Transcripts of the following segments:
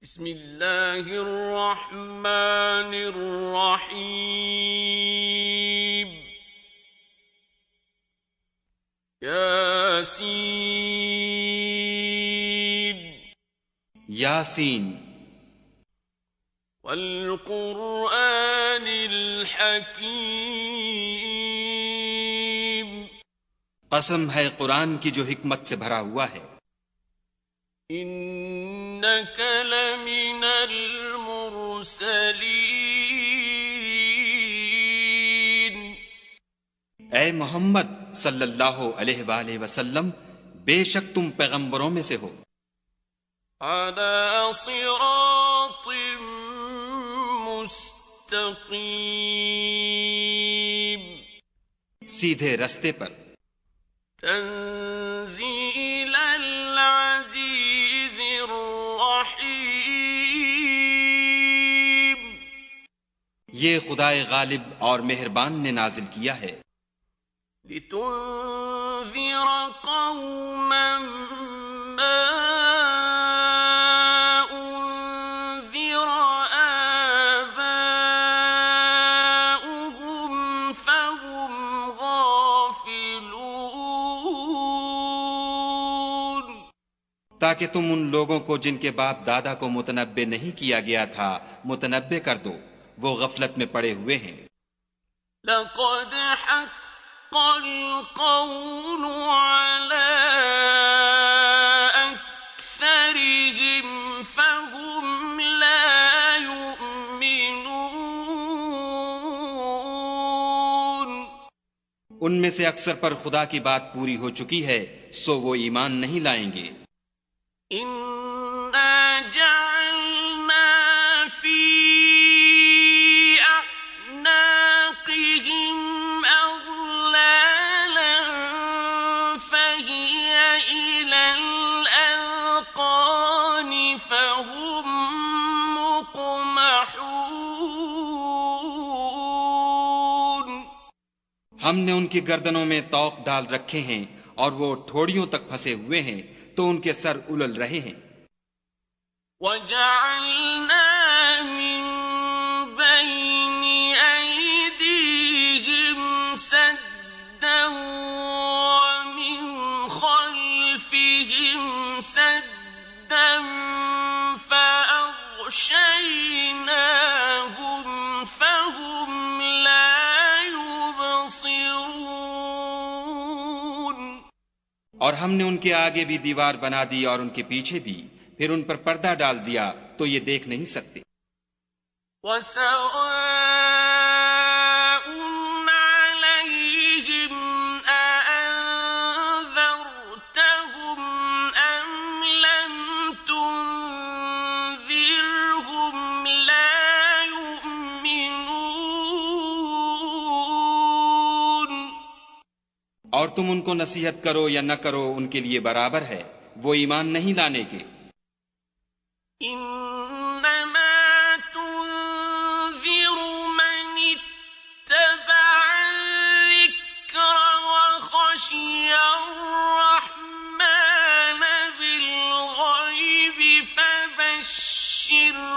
بسم اللہ الرحمن الرحیم یاسین یاسین والقرآن الحکیم قسم ہے قرآن کی جو حکمت سے بھرا ہوا ہے. انک لمن المرسلین اے محمد صلی اللہ علیہ وآلہ وسلم، بے شک تم پیغمبروں میں سے ہو. علی صراط مستقیم سیدھے رستے پر. تنزیل العزیز الرحیم یہ خدائے غالب اور مہربان نے نازل کیا ہے. لتنذر قوما ما انذر آباؤهم فهم غافلون تاکہ تم ان لوگوں کو جن کے باپ دادا کو متنبع نہیں کیا گیا تھا متنبع کر دو، وہ غفلت میں پڑے ہوئے ہیں. لقد حق القول على أكثرهم فهم لا يؤمنون ان میں سے اکثر پر خدا کی بات پوری ہو چکی ہے، سو وہ ایمان نہیں لائیں گے. إنا جعلنا في أعناقهم أغلالا فهي إلى الأذقان فهم مقمحون ہم نے ان کی گردنوں میں طوق ڈال رکھے ہیں اور وہ ٹھوڑیوں تک پھنسے ہوئے ہیں تو ان کے سر الل رہے ہیں. وَجَعَلْنَا مِن بَيْنِ أَيْدِيهِمْ سَدًّا وَمِنْ خَلْفِهِمْ سَدًّا فَأَغْشَيْنَاهُمْ فَهُمْ لَا يُبْصِرُونَ اور ہم نے ان کے آگے بھی دیوار بنا دی اور ان کے پیچھے بھی، پھر ان پر پردہ ڈال دیا تو یہ دیکھ نہیں سکتے. وَسَوَاءٌ عَلَيْهِمْ أَأَنذَرْتَهُمْ أَمْ لَمْ تُنذِرْهُمْ لَا يُؤْمِنُونَ اور تم ان کو نصیحت کرو یا نہ کرو ان کے لیے برابر ہے، وہ ایمان نہیں لانے کے. إنما تنذر من اتبع الذكر وخشي الرحمن بالغيب فبشره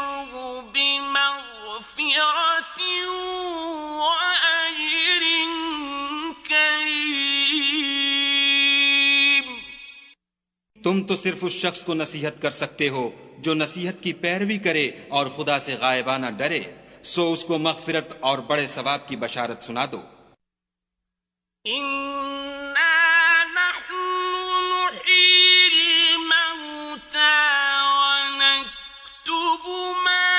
بمغفرة وأجر كريم. تم تو صرف اس شخص کو نصیحت کر سکتے ہو جو نصیحت کی پیروی کرے اور خدا سے غائبانہ ڈرے، سو اس کو مغفرت اور بڑے ثواب کی بشارت سنا دو. إنا نحن نحيي الموتى ونكتب ما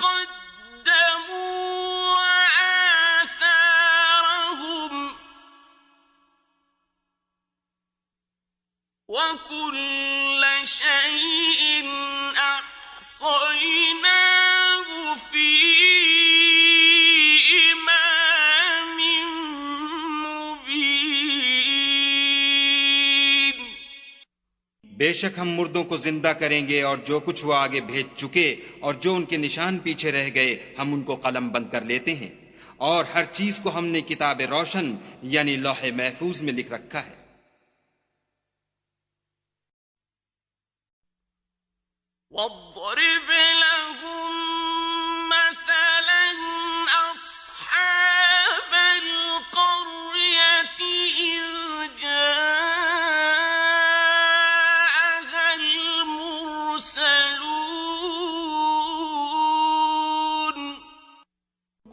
قدموا وآثارهم وكل شيء أحصيناه في إمام مبين. بے شک ہم مردوں کو زندہ کریں گے اور جو کچھ وہ آگے بھیج چکے اور جو ان کے نشان پیچھے رہ گئے ہم ان کو قلم بند کر لیتے ہیں، اور ہر چیز کو ہم نے کتاب روشن یعنی لوح محفوظ میں لکھ رکھا ہے. واضرب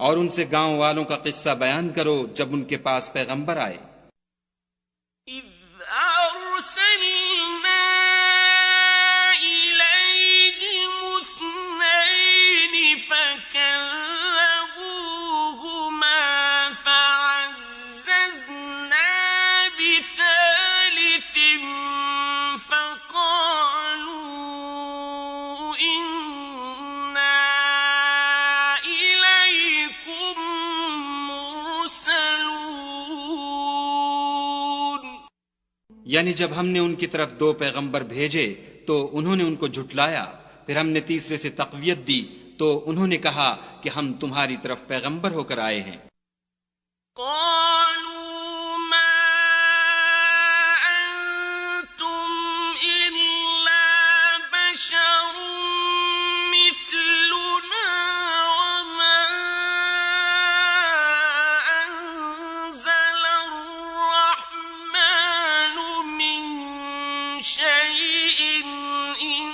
اور ان سے گاؤں والوں کا قصہ بیان کرو جب ان کے پاس پیغمبر آئے۔ إذ أرسلنا إليهم اثنين فكذبوهما فعززنا بثالث فقالوا إنا إليكم مرسلون۔ یعنی جب ہم نے ان کی طرف 2 پیغمبر بھیجے تو انہوں نے ان کو جھٹلایا، پھر ہم نے تیسرے سے تقویت دی تو انہوں نے کہا کہ ہم تمہاری طرف پیغمبر ہو کر آئے ہیں۔ قالوا ما أنتم إلا بشر مثلنا وما أنزل الرحمن من شيء إن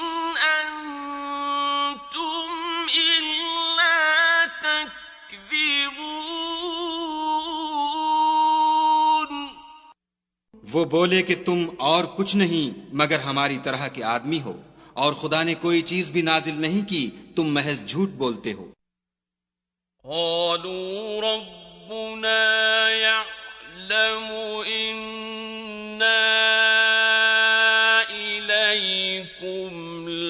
أنتم إلا تكذبون۔ وہ بولے کہ تم اور کچھ نہیں مگر ہماری طرح کے آدمی ہو، اور خدا نے کوئی چیز بھی نازل نہیں کی، تم محض جھوٹ بولتے ہو۔ قالوا ربنا يعلم إنا إليكم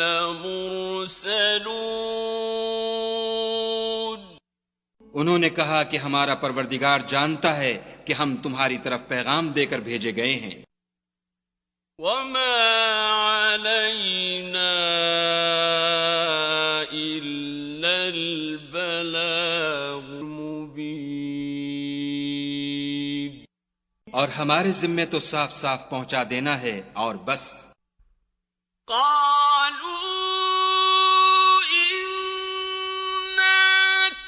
لمرسلون۔ انہوں نے کہا کہ ہمارا پروردگار جانتا ہے کہ ہم تمہاری طرف پیغام دے کر بھیجے گئے ہیں۔ وما علينا إلا البلاغ المبين۔ اور ہمارے ذمے تو صاف صاف پہنچا دینا ہے اور بس۔ قالوا إنا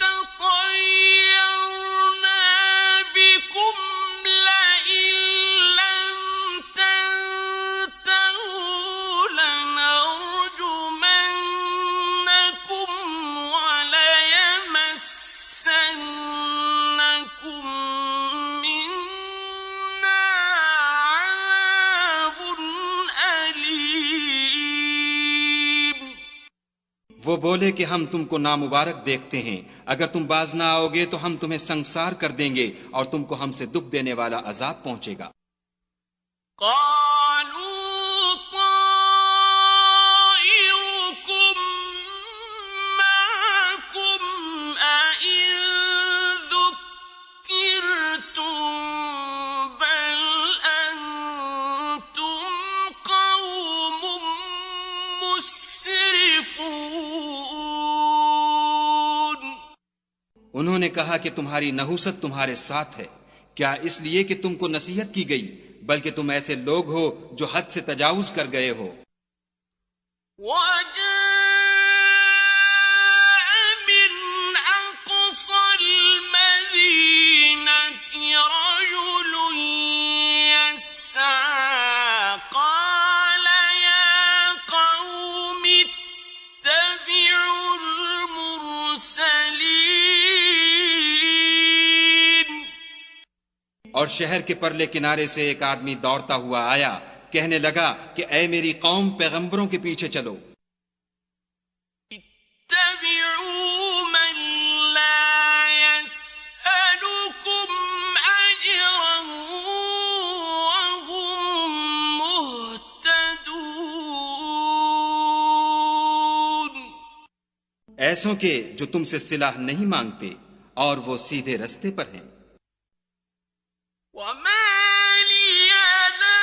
تطيرنا بكم لئن لم تنتهوا لنرجمنكم وليمسنكم منا عذاب أليم۔ وہ بولے کہ ہم تم کو نامبارک دیکھتے ہیں، اگر تم باز نہ آؤ گے تو ہم تمہیں سنسار کر دیں گے اور تم کو ہم سے دکھ دینے والا عذاب پہنچے گا۔ قالوا طائركم معكم أئن ذكرتم بل أنتم قوم مسرفون۔ انہوں نے کہا کہ تمہاری نحوست تمہارے ساتھ ہے، کیا اس لیے کہ تم کو نصیحت کی گئی، بلکہ تم ایسے لوگ ہو جو حد سے تجاوز کر گئے ہو۔ وجاء من أقصى المدينة رجل يسعى قال يا قوم اتبعوا المرسلين۔ اور شہر کے پرلے کنارے سے ایک آدمی دوڑتا ہوا آیا، کہنے لگا کہ اے میری قوم، پیغمبروں کے پیچھے چلو۔ اتبعوا من لا يسألكم أجرا وهم مهتدون۔ ایسوں کے جو تم سے صلہ نہیں مانگتے اور وہ سیدھے رستے پر ہیں۔ وما لي لا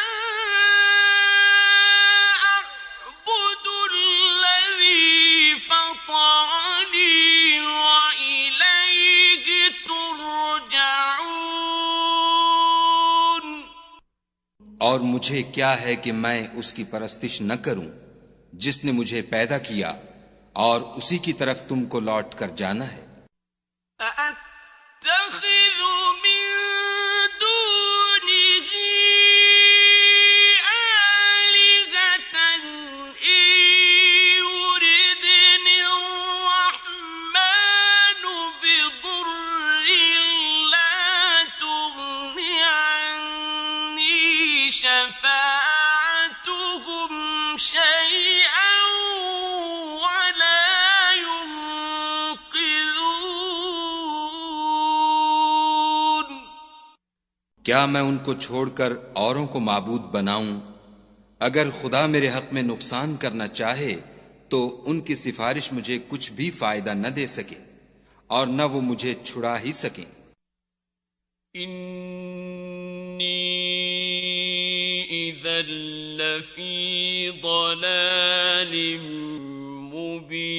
أعبد الذي فطرني وإليه ترجعون۔ اور مجھے کیا ہے کہ میں اس کی پرستش نہ کروں جس نے مجھے پیدا کیا، اور اسی کی طرف تم کو لوٹ کر جانا ہے۔ أأتخذ من دونه آلهة إن يردني الرحمن بضر کیا میں ان کو چھوڑ کر اوروں کو معبود بناؤں؟ اگر خدا میرے حق میں نقصان کرنا چاہے تو ان کی سفارش مجھے کچھ بھی فائدہ نہ دے سکے اور نہ وہ مجھے چھڑا ہی سکیں۔ انی اذا لفی ضلال مبین،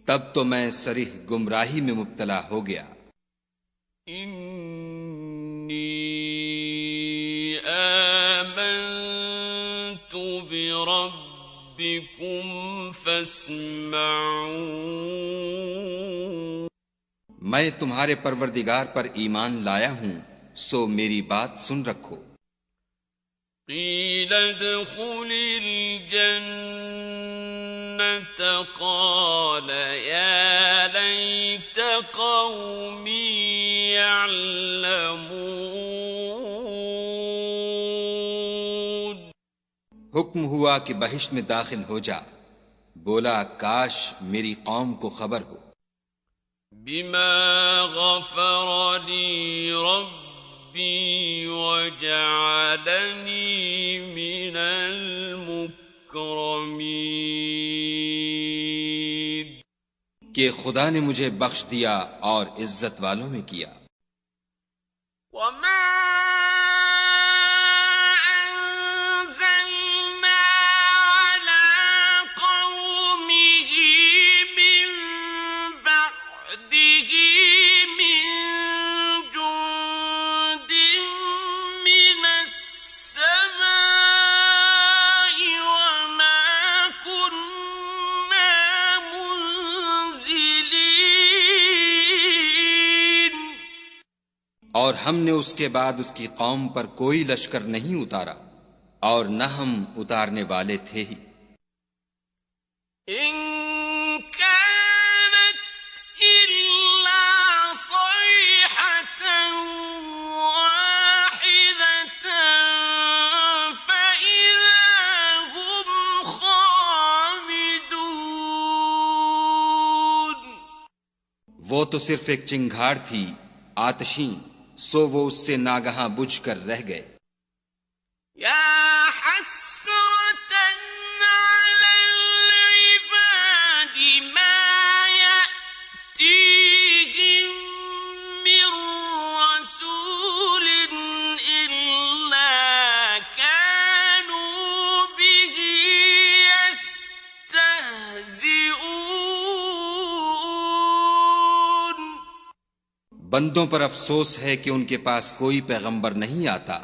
تب تو میں صریح گمراہی میں مبتلا ہو گیا۔ انی آمنت بربکم فاسمعون، میں تمہارے پروردگار پر ایمان لایا ہوں، سو میری بات سن رکھو۔ قیل ادخل الجنة قال یا لیت قومی یعلمون، حکم ہوا کہ بہشت میں داخل ہو جا، بولا کاش میری قوم کو خبر ہو۔ بما غفر لی ربی وجعلنی من المکرمین، کہ خدا نے مجھے بخش دیا اور عزت والوں میں کیا۔ وما أنزلنا على قومه من بعده من جند من السماء وما كنا منزلين، اور ہم نے اس کے بعد اس کی قوم پر کوئی لشکر نہیں اتارا اور نہ ہم اتارنے والے تھے ہی۔ إن كانت إلا صيحة واحدة فإذا هم خامدون، وہ تو صرف ایک چنگھاڑ تھی آتشیں، سو وہ اس سے ناگہاں بجھ کر رہ گئے۔ يا حسرة على العباد ما يأتيهم من رسول إلا كانوا به يستهزئون، بندوں پر افسوس ہے کہ ان کے پاس کوئی پیغمبر نہیں آتا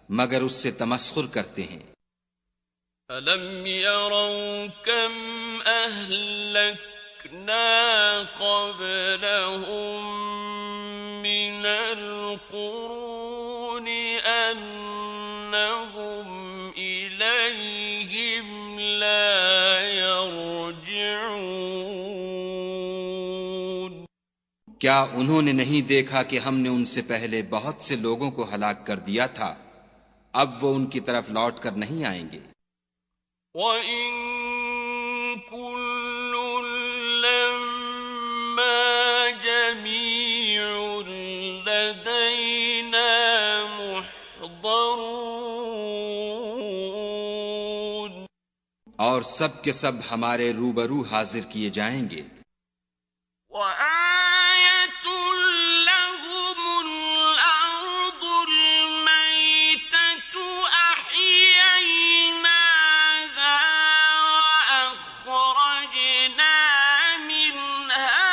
مگر اس سے تمسخر کرتے ہیں۔ أَلَمْ يَرَوْا كَمْ أَهْلَكْنَا قَبْلَهُمْ مِنَ الْقُرُونِ أَنَّهُمْ إِلَيْهِمْ لَا يَرْجِعُونَ، کیا انہوں نے نہیں دیکھا کہ ہم نے ان سے پہلے بہت سے لوگوں کو ہلاک کر دیا تھا، اب وہ ان کی طرف لوٹ کر نہیں آئیں گے۔ وَإِن كُلٌّ لَّمَّا جَمِيعٌ لَّدَيْنَا مُحْضَرُونَ، اور سب کے سب ہمارے روبرو حاضر کیے جائیں گے۔ وَآيَةٌ لَّهُمُ الْأَرْضُ الْمَيْتَةُ أَحْيَيْنَاهَا وَأَخْرَجْنَا مِنْهَا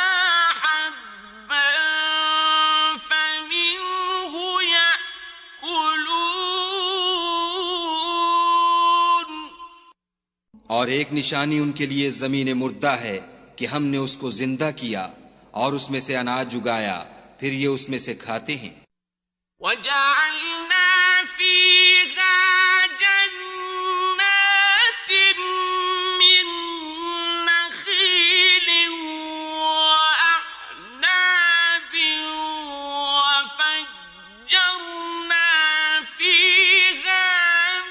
حَبًّا فَمِنْهُ يَأْكُلُونَ، اور ایک نشانی ان کے لیے زمین مردہ ہے کہ ہم نے اس کو زندہ کیا اور اس میں سے اناج اگایا، پھر یہ اس میں سے کھاتے ہیں۔ وَجَعَلْنَا فِيهَا جَنَّاتٍ مِّن نَّخِيلٍ وَأَعْنَابٍ وَفَجَّرْنَا فِيهَا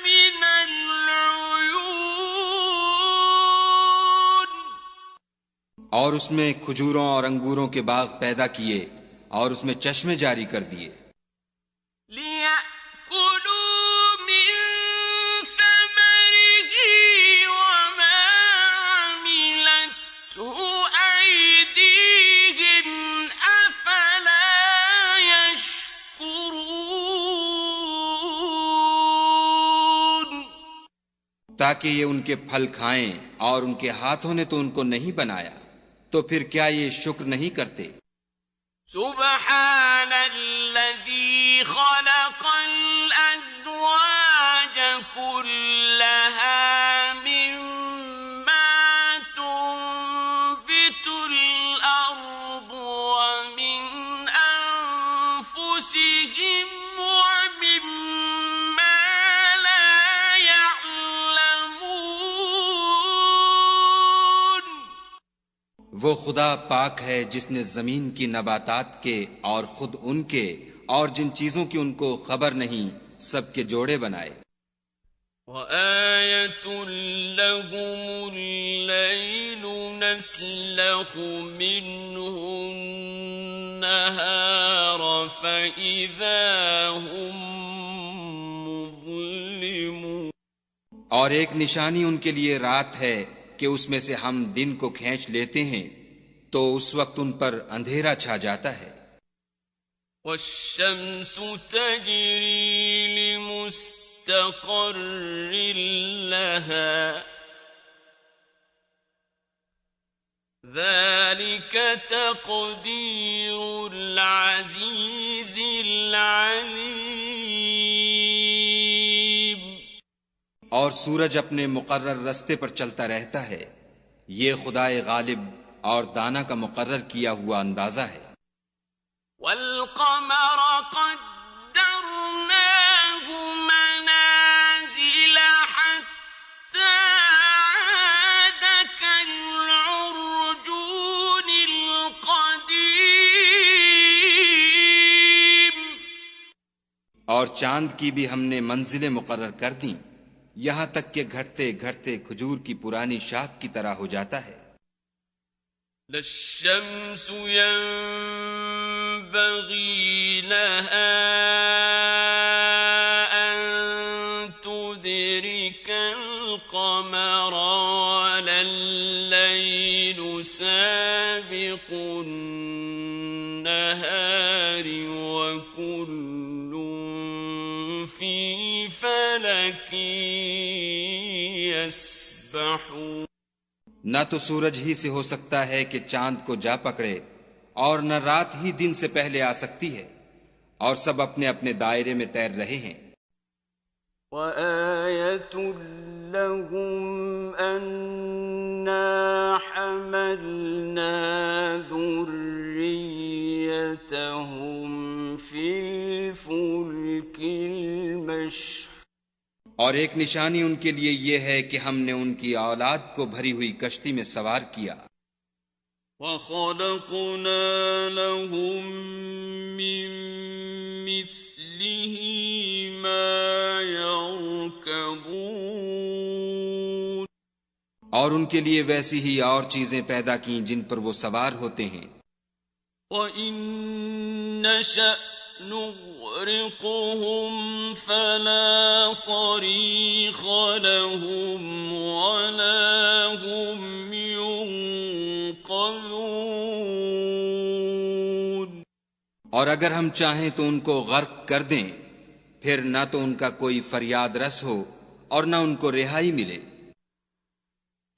مِنَ الْعُيُونِ، اور اس میں کھجوروں اور انگوروں کے باغ پیدا کیے اور اس میں چشمے جاری کر دیے لِيَأْكُلُوا مِن ثَمَرِهِ وَمَا عَمِلَتْهُ أَيْدِيهِمْ أَفَلَا يَشْكُرُونَ تاکہ یہ ان کے پھل کھائیں، اور ان کے ہاتھوں نے تو ان کو نہیں بنایا، تو پھر کیا یہ شکر نہیں کرتے؟ سبحان الذي خلق الأزواج كلها مما تنبت الأرض ومن أنفسهم ومما لا يعلمون وہ خدا پاک ہے جس نے زمین کی نباتات کے اور خود ان کے اور جن چیزوں کی ان کو خبر نہیں سب کے جوڑے بنائے وَآيَةٌ لَهُمُ اللَّيْلُ نَسْلَخُ مِنْهُ النَّهَارَ فَإِذَا هُمْ مُظْلِمُونَ اور ایک نشانی ان کے لیے رات ہے کہ اس میں سے ہم دن کو کھینچ لیتے ہیں تو اس وقت ان پر اندھیرا چھا جاتا ہے وَالشَّمْسُ تَجْرِي لِمُسْتَقَرٍّ لَهَا ذَلِكَ تَقْدِيرُ الْعَزِيزِ الْعَلِيمِ اور سورج اپنے مقرر رستے پر چلتا رہتا ہے، یہ خدائے غالب اور دانا کا مقرر کیا ہوا اندازہ ہے وَالْقَمَرَ قَدَّرْنَاهُ مَنَازِلَ حَتَّى عَادَ كَالْعُرْجُونِ الْقَدِيمِ اور چاند کی بھی ہم نے منزلیں مقرر کر دیں، یہاں تک کہ گھٹتے گھٹتے کھجور کی پرانی شاخ کی طرح ہو جاتا ہے لَلشَّمْسُ يَنبَغِي لَهَا أَن تُدْرِكَ الْقَمَرَ وَلَا اللَّيْلُ سَابِقُ النَّهَارِ وَكُلٌّ فِي فَلَكٍ يَسْبَحُونَ نہ تو سورج ہی سے ہو سکتا ہے کہ چاند کو جا پکڑے، اور نہ رات ہی دن سے پہلے آ سکتی ہے، اور سب اپنے اپنے دائرے میں تیر رہے ہیں وَآيَةٌ لَهُمْ أَنَّا حَمَلْنَا ذُرِّيَّتَهُمْ فِي الْفُلْكِ الْمَشْحُونِ اور ایک نشانی ان کے لیے یہ ہے کہ ہم نے ان کی اولاد کو بھری ہوئی کشتی میں سوار کیا وَخَلَقْنَا لَهُم مِّن مِّثْلِهِ مَا يَرْكَبُونَ اور ان کے لیے ویسی ہی اور چیزیں پیدا کیں جن پر وہ سوار ہوتے ہیں وَإِن نَّشَأْ نُغْرِقْهُمْ فَلَا صَرِيخَ لَهُمْ وَلَا هُمْ يُنقَذُونَ اور اگر ہم چاہیں تو ان کو غرق کر دیں، پھر نہ تو ان کا کوئی فریاد رس ہو اور نہ ان کو رہائی ملے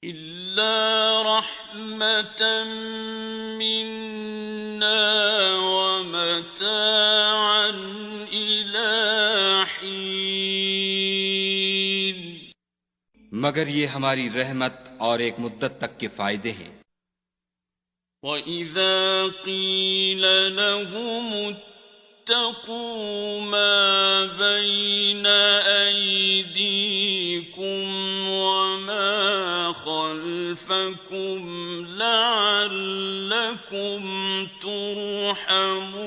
إِلَّا رَحْمَةً مِّنَّا وَمَتَاعًا إِلَىٰ حِينٍ مگر یہ ہماری رحمت اور ایک مدت تک کے فائدے ہیں وَإِذَا قِيلَ لَهُمُ اتَّقُوا مَا بَيْنَ أَيْدِيكُمْ وَمَا خَلْفَكُمْ لَعَلَّكُمْ تُرْحَمُونَ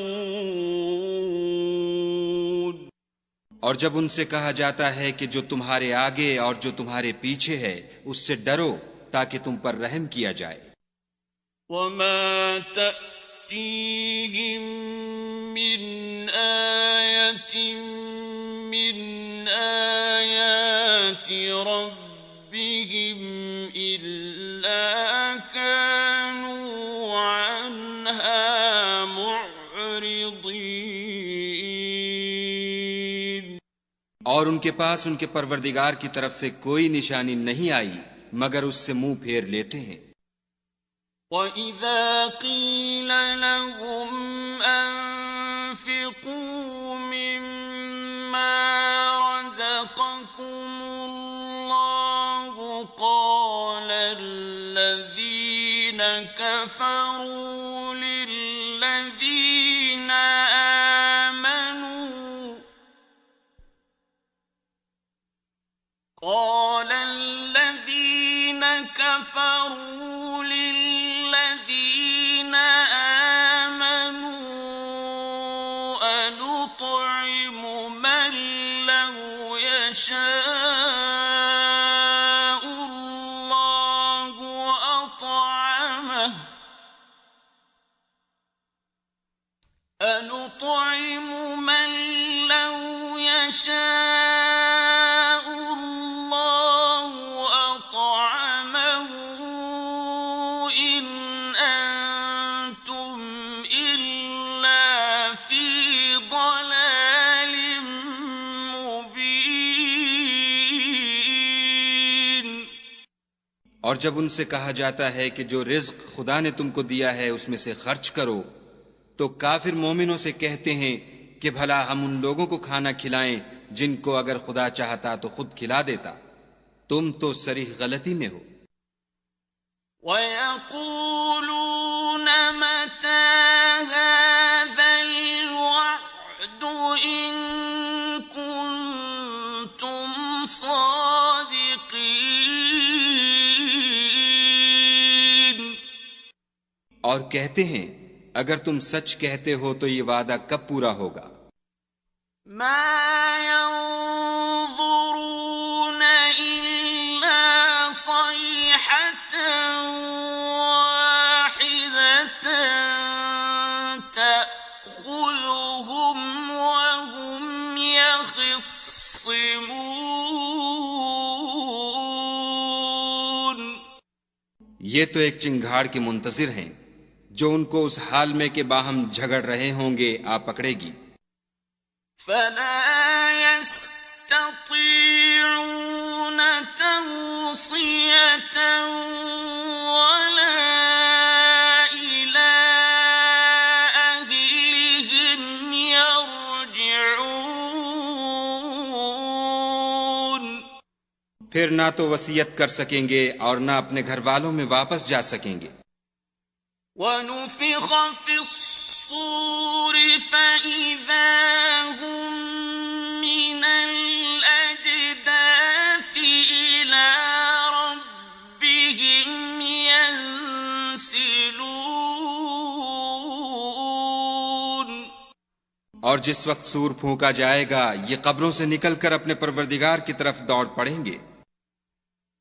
اور جب ان سے کہا جاتا ہے کہ جو تمہارے آگے اور جو تمہارے پیچھے ہے اس سے ڈرو تاکہ تم پر رحم کیا جائے وَمَا تَأْتِيهِم تأتيهم من آية من آيات ربهم إلا كانوا عنها معرضين. اور ان کے پاس ان کے پروردگار کی طرف سے کوئی نشانی نہیں آئی مگر اس سے منہ پھیر لیتے ہیں. وَإِذَا قِيلَ لَهُمْ أَنفِقُوا مِمَّا رَزَقَكُمُ اللَّهُ قَالَ الَّذِينَ كَفَرُوا لِلَّذِينَ آمَنُوا أَنُطْعِمُ مَن لَّوْ يَشَاءُ اللَّهُ أَطْعَمَهُ أَنُطْعِمُ مَن لَّوْ يَشَاءُ اللَّهُ أَطْعَمَهُ إِنْ أَنتُمْ إِلَّا فِي ضَلَالٍ مُبِينٍ. اور جب ان سے کہا جاتا ہے کہ جو رزق خدا نے تم کو دیا ہے اس میں سے خرچ کرو تو کافر مومنوں سے کہتے ہیں کہ بھلا ہم ان لوگوں کو کھانا کھلائیں جن کو اگر خدا چاہتا تو خود کھلا دیتا. تم تو صریح غلطی میں ہو. وَيَقُولُونَ مَتَى هَذَا الْوَعْدُ إِن كُنتُمْ صَادِقِينَ. اور کہتے ہیں اگر تم سچ کہتے ہو تو یہ وعدہ کب پورا ہوگا؟ مَا يَنظُرُونَ إِلَّا صَيْحَةً وَاحِدَةً تَأْخُذُهُمْ وَهُمْ يَخِصِّمُونَ. یہ تو ایک چنگھاڑ کے منتظر ہیں جو ان کو اس حال میں کہ باہم جھگڑ رہے ہوں گے آ پکڑے گی. فَلَا يَسْتَطِيعُونَ تَوْصِيَةً وَلَا إِلَىٰ أَهْلِهِمْ يَرْجِعُونَ. پھر نہ تو وصیت کر سکیں گے اور نہ اپنے گھر والوں میں واپس جا سکیں گے. وَنُفِخَ فِي الصُّورِ فَإِذَا هُم مِّنَ الْأَجْدَاثِ إِلَىٰ رَبِّهِمْ يَنسِلُونَ. اور جس وقت سور پھونکا جائے گا یہ قبروں سے نکل کر اپنے پروردگار کی طرف دوڑ پڑیں گے.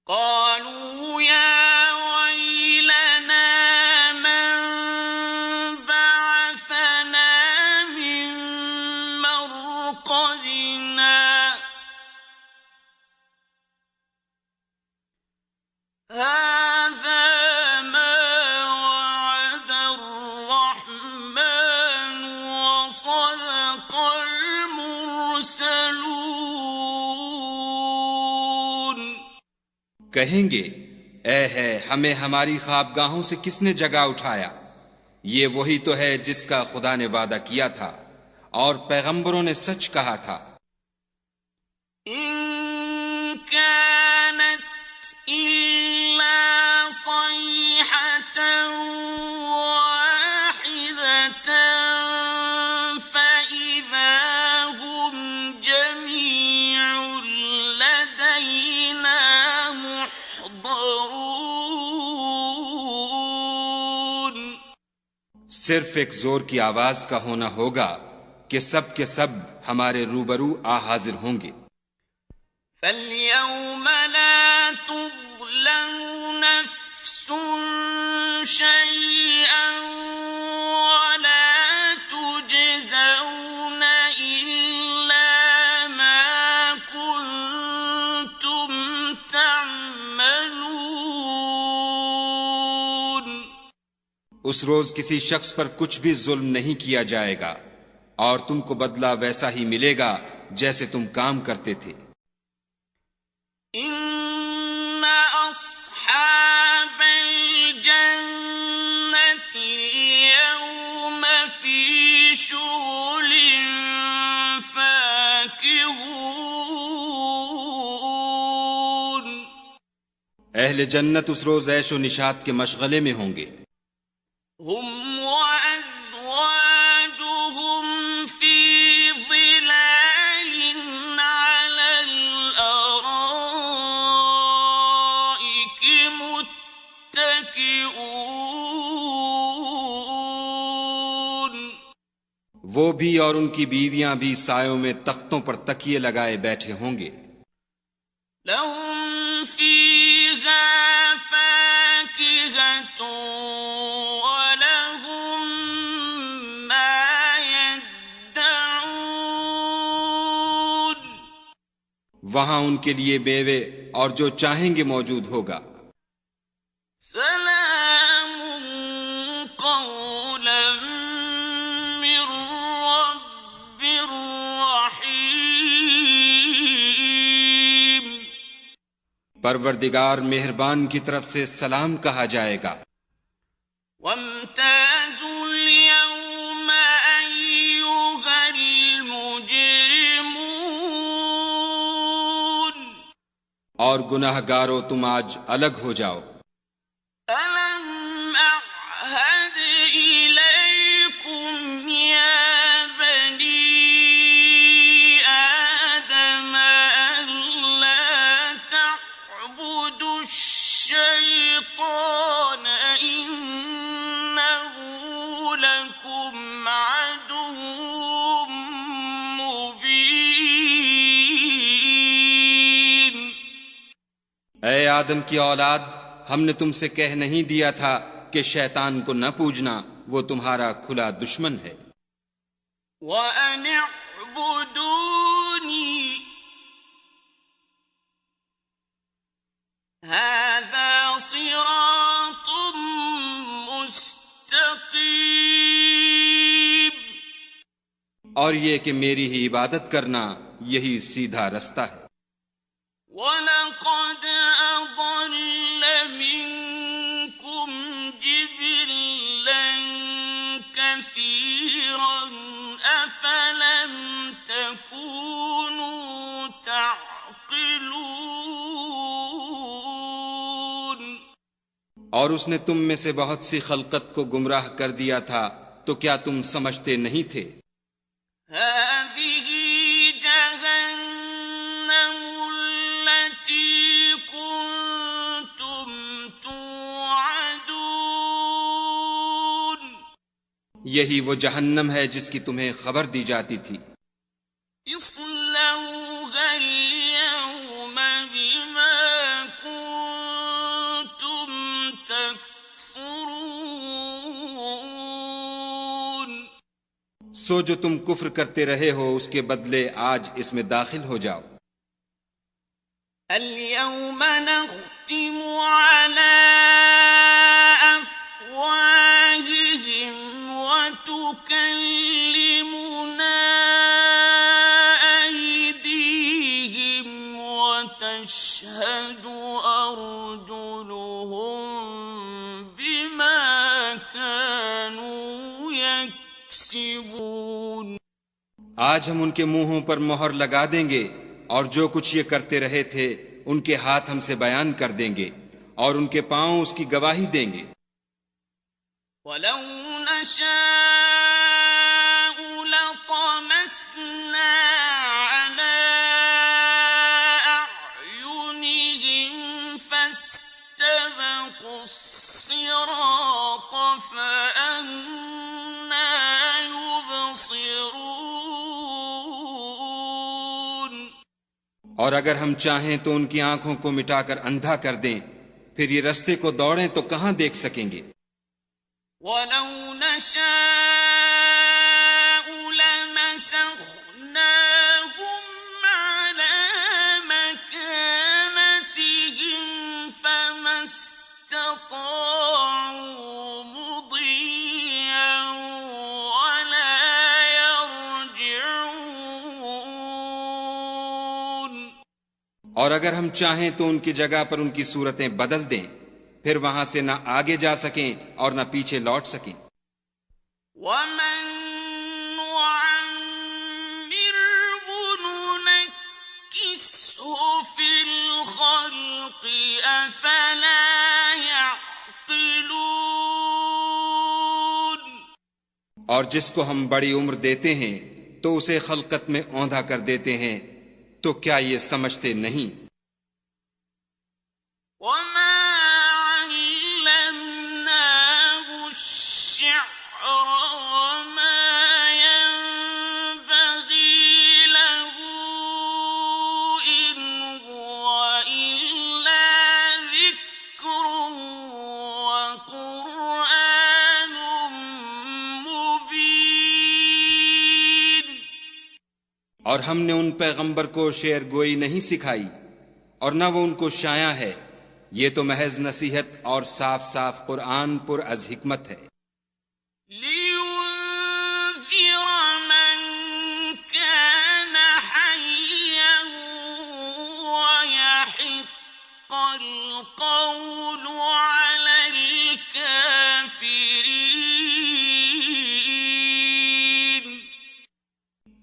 قالوا يا ويلنا من بعثنا من مرقدنا هذا ما وعد الرحمن وصدق المرسلون. کہیں گے اے ہے ہمیں ہماری خوابگاہوں سے کس نے جگا اٹھایا. یہ وہی تو ہے جس کا خدا نے وعدہ کیا تھا اور پیغمبروں نے سچ کہا تھا. إن كانت إلا صيحة واحدة فإذا هم جميع لدينا محضرون. صرف ایک زور کی آواز کا ہونا ہوگا کہ سب کے سب ہمارے روبرو آ حاضر ہوں گے. فَالْيَوْمَ لَا تُظْلَمُ نَفْسٌ شَيْئًا اس روز کسی شخص پر کچھ بھی ظلم نہیں کیا جائے گا اور تم کو بدلہ ویسا ہی ملے گا جیسے تم کام کرتے تھے۔ إن أصحاب الجنة اليوم في شغل فاكهون۔ اہل جنت اس روز عیش و نشاط کے مشغلے میں ہوں گے۔ هم وأزواجهم في ظلال على الأرائك متكئون۔ وہ بھی اور ان کی بیویاں بھی سایوں میں تختوں پر تکیے لگائے بیٹھے ہوں گے۔ لهم فيها فاكهة ولهم ما يدعون۔ وہاں ان کے لیے بیوے اور جو چاہیں گے موجود ہوگا۔ سلام قولا من رب رحيم۔ پروردگار مہربان کی طرف سے سلام کہا جائے گا۔ وامتازوا اليوم أيها المجرمون۔ اور گناہ گارو تم آج الگ ہو جاؤ۔ ألم أعهد إليكم يا بني آدم ألا تعبدوا الشيطان إنه لكم عدو مبين۔ اے آدم کی اولاد، ہم نے تم سے کہہ نہیں دیا تھا کہ شیطان کو نہ پوجنا، وہ تمہارا کھلا دشمن ہے۔ وَأَنِ اعْبُدُونِي هَذَا صِرَاطٌ مُسْتَقِيمٌ۔ اور یہ کہ میری ہی عبادت کرنا یہی سیدھا رستہ ہے۔ وَلَقَدْ أَضَلَّ مِنكُمْ جِبِلًّا كَثِيرًا أَفَلَمْ تَكُونُوا تَعْقِلُونَ۔ اور اس نے تم میں سے بہت سی خلقت کو گمراہ کر دیا تھا، تو کیا تم سمجھتے نہیں تھے؟ هذه جهنم التي كنتم توعدون۔ یہی وہ جہنم ہے جس کی تمہیں خبر دی جاتی تھی۔ اصلوها اليوم بما كنتم تكفرون۔ سو جو تم کفر کرتے رہے ہو اس کے بدلے آج اس میں داخل ہو جاؤ۔ اليوم نختم على أفواههم وتكلمنا أيديهم وتشهد أرجلهم بما كانوا يكسبون۔ آج ہم ان کے منہوں پر مہر لگا دیں گے اور جو کچھ یہ کرتے رہے تھے ان کے ہاتھ ہم سے بیان کر دیں گے اور ان کے پاؤں اس کی گواہی دیں گے۔ وَلَوْ نَشَاءُ لَطَمَسْنَا عَلَىٰ أَعْيُنِهِمْ فَاسْتَبَقُوا الصِّرَاطَ فَأَنَّىٰ يُبْصِرُونَ۔ اور اگر ہم چاہیں تو ان کی آنکھوں کو مٹا کر اندھا کر دیں، پھر یہ رستے کو دوڑیں تو کہاں دیکھ سکیں گے۔ وَلَوْ نَشَاءُ لَمَسَخْنَاهُمْ عَلَىٰ مَكَانَتِهِمْ فَمَا اسْتَطَاعُوا مُضِيًّا۔ اور اگر ہم چاہیں تو ان کی جگہ پر ان کی صورتیں بدل دیں، پھر وہاں سے نہ آگے جا سکیں اور نہ پیچھے لوٹ سکیں۔ وَمَن نُّعَمِّرْهُ نُنَكِّسْهُ فِي الْخَلْقِ أَفَلَا يَعْقِلُونَ۔ اور جس کو ہم بڑی عمر دیتے ہیں تو اسے خلقت میں اوندھا کر دیتے ہیں، تو کیا یہ سمجھتے نہیں؟ وَمَا عَلَّمْنَاهُ الشِّعْرَ وَمَا يَنبَغِي لَهُ إِنْ هُوَ إِلَّا ذِكْرٌ وَقُرْآنٌ مُّبِينٌ۔ اور ہم نے ان پیغمبر کو شعر گوئی نہیں سکھائی اور نہ وہ ان کو شایع ہے، یہ تو محض نصیحت اور صاف صاف قرآن پر از حکمت ہے۔ لِيُنذِرَ مَن كَانَ حَيًّا وَيَحِقَّ الْقَوْلُ عَلَى الْكَافِرِينَ۔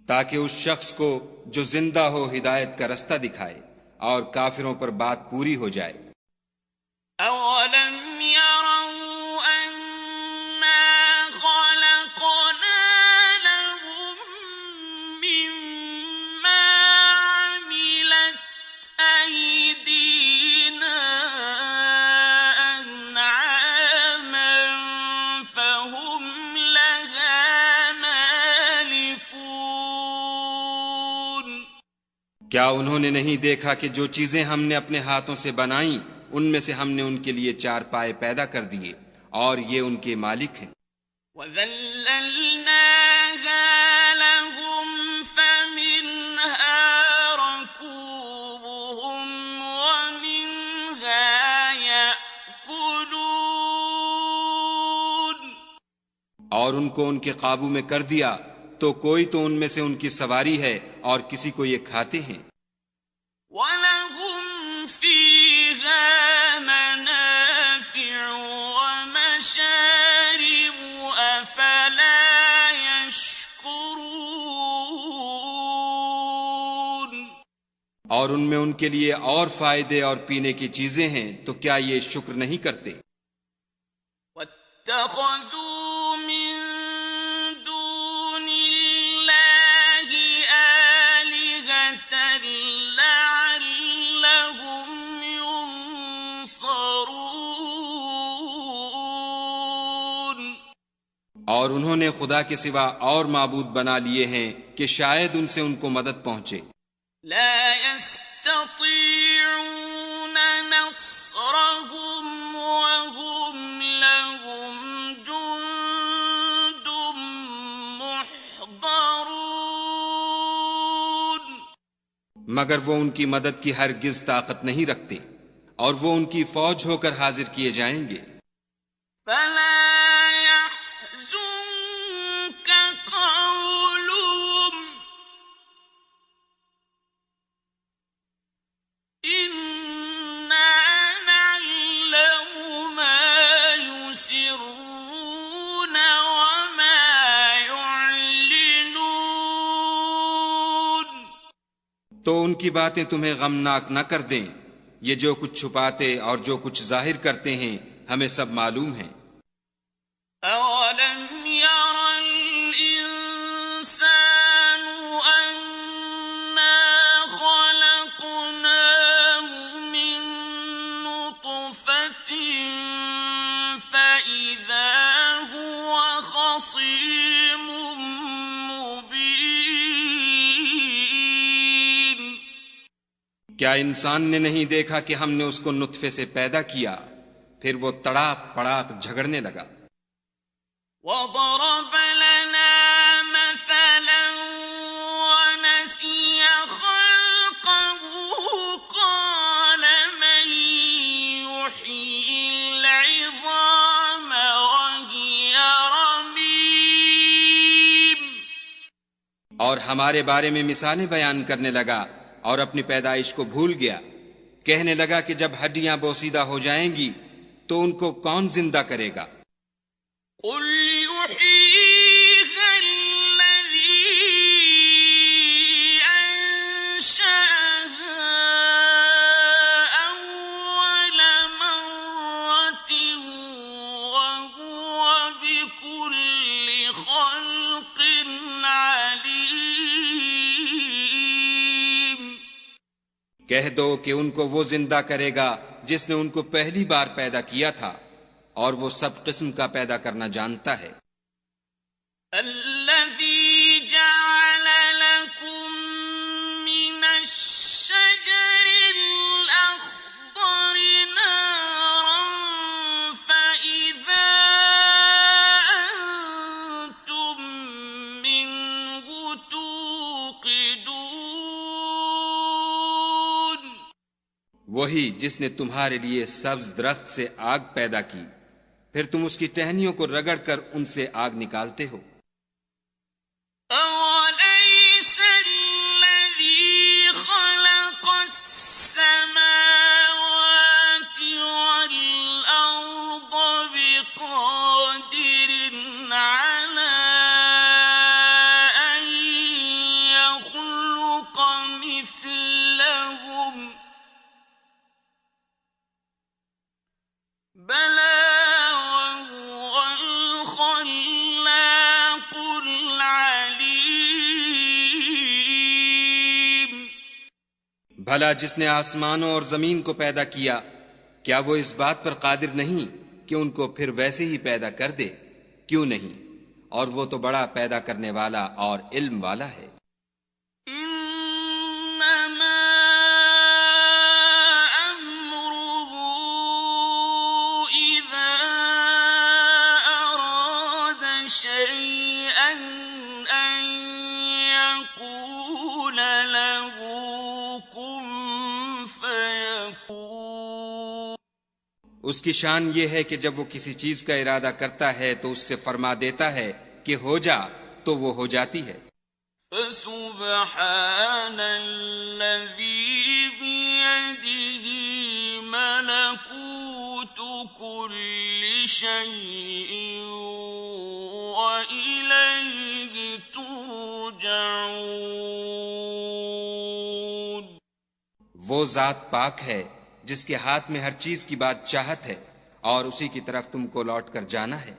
تاکہ اس شخص کو جو زندہ ہو ہدایت کا رستہ دکھائے اور کافروں پر بات پوری ہو جائے۔ أَوَلَمْ يَرَوْا أَنَّا خَلَقْنَا لَهُم مِّمَّا عَمِلَتْ أَيْدِينَا أَنْعَامًا فَهُمْ لَهَا مَالِكُونَ۔ کیا انہوں نے نہیں دیکھا کہ جو چیزیں ہم نے اپنے ہاتھوں سے بنائیں ان میں سے ہم نے ان کے لیے چار پائے پیدا کر دیے اور یہ ان کے مالک ہیں۔ وَذَلَّلْنَاهَا لَهُمْ فَمِنْهَا رَكُوبُهُمْ وَمِنْهَا يَأْكُلُونَ۔ اور ان کو ان کے قابو میں کر دیا تو کوئی تو ان میں سے ان کی سواری ہے اور کسی کو یہ کھاتے ہیں۔ وَلَهُمْ فِيهَا مَنَافِعُ وَمَشَارِبُ أَفَلَا يَشْكُرُونَ۔ اور ان میں ان کے لیے اور فائدے اور پینے کی چیزیں ہیں تو کیا یہ شکر نہیں کرتے؟ وَاتَّخَذُوا مِن دُونِ اللَّهِ آلِهَةً لَّعَلَّهُمْ يُنصَرُونَ۔ اور انہوں نے خدا کے سوا اور معبود بنا لیے ہیں کہ شاید ان سے ان کو مدد پہنچے۔ لا يستطيعون نصرهم وهم لهم جند محضرون۔ مگر وہ ان کی مدد کی ہرگز طاقت نہیں رکھتے اور وہ ان کی فوج ہو کر حاضر کیے جائیں گے۔ فلا يحزنك قولهم إنا نعلم ما يسرون وما يعلنون۔ تو ان کی باتیں تمہیں غمناک نہ کر دیں، یہ جو کچھ چھپاتے اور جو کچھ ظاہر کرتے ہیں ہمیں سب معلوم ہے۔ أَوَلَمْ يَرَ الْإِنسَانُ أَنَّا خَلَقْنَاهُ مِن نُّطْفَةٍ فَإِذَا هُوَ خَصِيمٌ مُّبِينٌ۔ کیا انسان نے نہیں دیکھا کہ ہم نے اس کو نطفے سے پیدا کیا، پھر وہ تڑاک پڑاک جھگڑنے لگا۔ وَضَرَبَ لَنَا مَثَلًا وَنَسِيَ خَلْقَهُ قَالَ مَن يُحْيِي الْعِظَامَ وَهِيَ رَمِيمٌ۔ اور ہمارے بارے میں مثالیں بیان کرنے لگا اور اپنی پیدائش کو بھول گیا. کہنے لگا کہ جب ہڈیاں بوسیدہ ہو جائیں گی تو ان کو کون زندہ کرے گا؟ قل يحييها الذي أنشأها أول مرة وهو بكل خلق عليم. کہہ دو کہ ان کو وہ زندہ کرے گا جس نے ان کو پہلی بار پیدا کیا تھا، اور وہ سب قسم کا پیدا کرنا جانتا ہے. الذي جعل لكم من الشجر الأخضر نارا فإذا أنتم منه توقدون. وہی جس نے تمہارے لیے سبز درخت سے آگ پیدا کی، پھر تم اس کی ٹہنیوں کو رگڑ کر ان سے آگ نکالتے ہو. أَوَلَيْسَ الَّذِي خَلَقَ السَّمَاوَاتِ وَالْأَرْضَ بِقَادِرٍ عَلَىٰ أَن يَخْلُقَ مِثْلَهُم ۚ بَلَىٰ وَهُوَ الْخَلَّاقُ الْعَلِيمُ. بھلا جس نے آسمانوں اور زمین کو پیدا کیا، کیا وہ اس بات پر قادر نہیں کہ ان کو پھر ویسے ہی پیدا کر دے؟ کیوں نہیں؟ اور وہ تو بڑا پیدا کرنے والا اور علم والا ہے. إنما أمره إذا أراد شيئا أن يقول له كن فيكون. اس کی شان یہ ہے کہ جب وہ کسی چیز کا ارادہ کرتا ہے تو اس سے فرما دیتا ہے کہ ہو جا، تو وہ ہو جاتی ہے. فسبحان الذي بيده ملكوت كل شيء وإليه ترجعون. وہ ذات پاک ہے جس کے ہاتھ میں ہر چیز کی بات چاہت ہے، اور اسی کی طرف تم کو لوٹ کر جانا ہے.